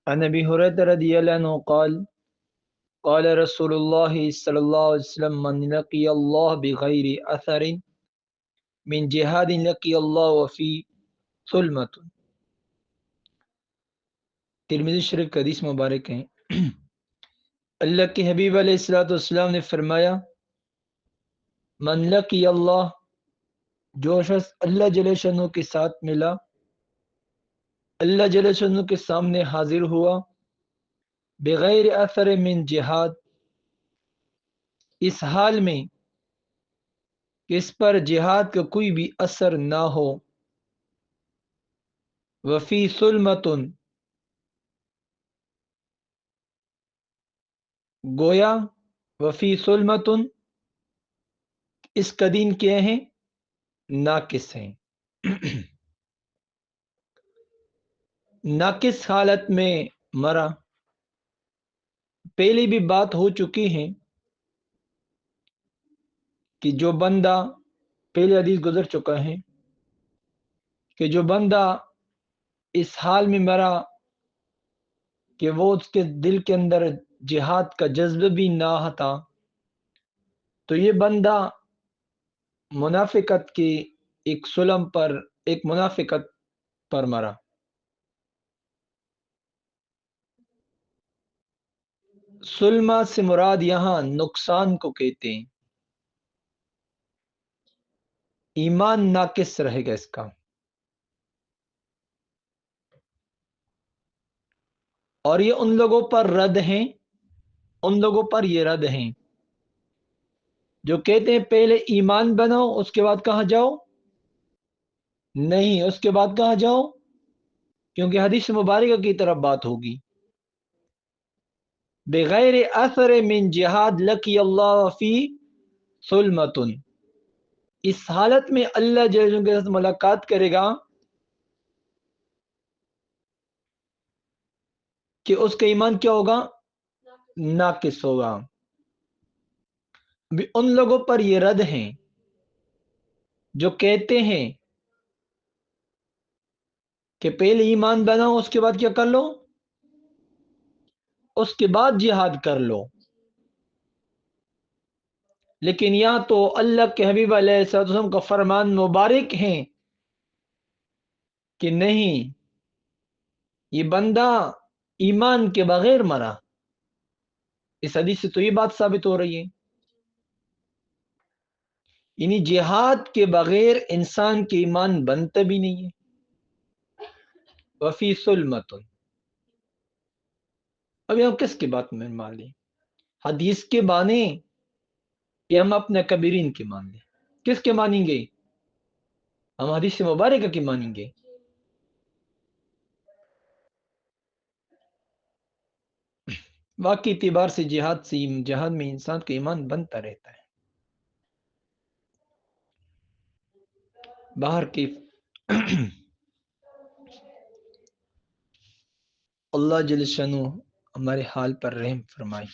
عن ابي هريره رضي الله عنه قال قال رسول الله صلى الله عليه وسلم من لقي الله بغير اثر من جهاد لقي الله وفي ظلمة. ترمذی شریف کا حدیث مبارک ہے. اللہ کے حبیب علیہ الصلوۃ والسلام نے فرمایا من لقی اللہ، جو شخص اللہ جل شانہ کے ساتھ ملا، اللہ جل شانہ کے سامنے حاضر ہوا، بغیر اثر من جہاد، اس حال میں کہ اس پر جہاد کا کوئی بھی اثر نہ ہو، وفی سلمتن، گویا وفی سلمتن اس کا دین کیا ہے؟ ناقص ہیں. ناقص حالت میں مرا. پہلی بھی بات ہو چکی ہے کہ جو بندہ، پہلے حدیث گزر چکا ہے کہ جو بندہ اس حال میں مرا کہ وہ اس کے دل کے اندر جہاد کا جذبہ بھی نہ تھا، تو یہ بندہ منافقت کی ایک سلم پر، ایک منافقت پر مرا. سلمہ سے مراد یہاں نقصان کو کہتے ہیں. ایمان ناقص رہے گا اس کا. اور یہ ان لوگوں پر رد ہیں، ان لوگوں پر یہ رد ہیں جو کہتے ہیں پہلے ایمان بناؤ اس کے بعد کہاں جاؤ. نہیں، اس کے بعد کہاں جاؤ؟ کیونکہ حدیث مبارکہ کی طرف بات ہوگی. بغیر اثر من جہاد لقی اللہ فی سلمتن، اس حالت میں اللہ جل جلالہ کے ساتھ ملاقات کرے گا کہ اس کا ایمان کیا ہوگا؟ ناقص ہوگا. ان لوگوں پر یہ رد ہیں جو کہتے ہیں کہ پہلے ایمان بناؤ اس کے بعد کیا کر لو؟ اس کے بعد جہاد کر لو. لیکن یہاں تو اللہ کے حبیب علیہ الصلوۃ والسلام کا فرمان مبارک ہے کہ نہیں، یہ بندہ ایمان کے بغیر مرا. اس حدیث سے تو یہ بات ثابت ہو رہی ہے، یعنی جہاد کے بغیر انسان کے ایمان بنتا بھی نہیں ہے. وفی سلمتن، ابھی ہم کس کی بات میں مان لیں؟ حدیث کے معنی یا ہم اپنے کبیرین کے مان لیں؟ کس کے مانیں گے؟ ہم حدیث مبارکہ کی مانیں گے. واقعی اعتبار سے جہاد میں انسان کا ایمان بنتا رہتا ہے. باہر کی اللہ جل شانہ ہمارے حال پر رحم فرمائے.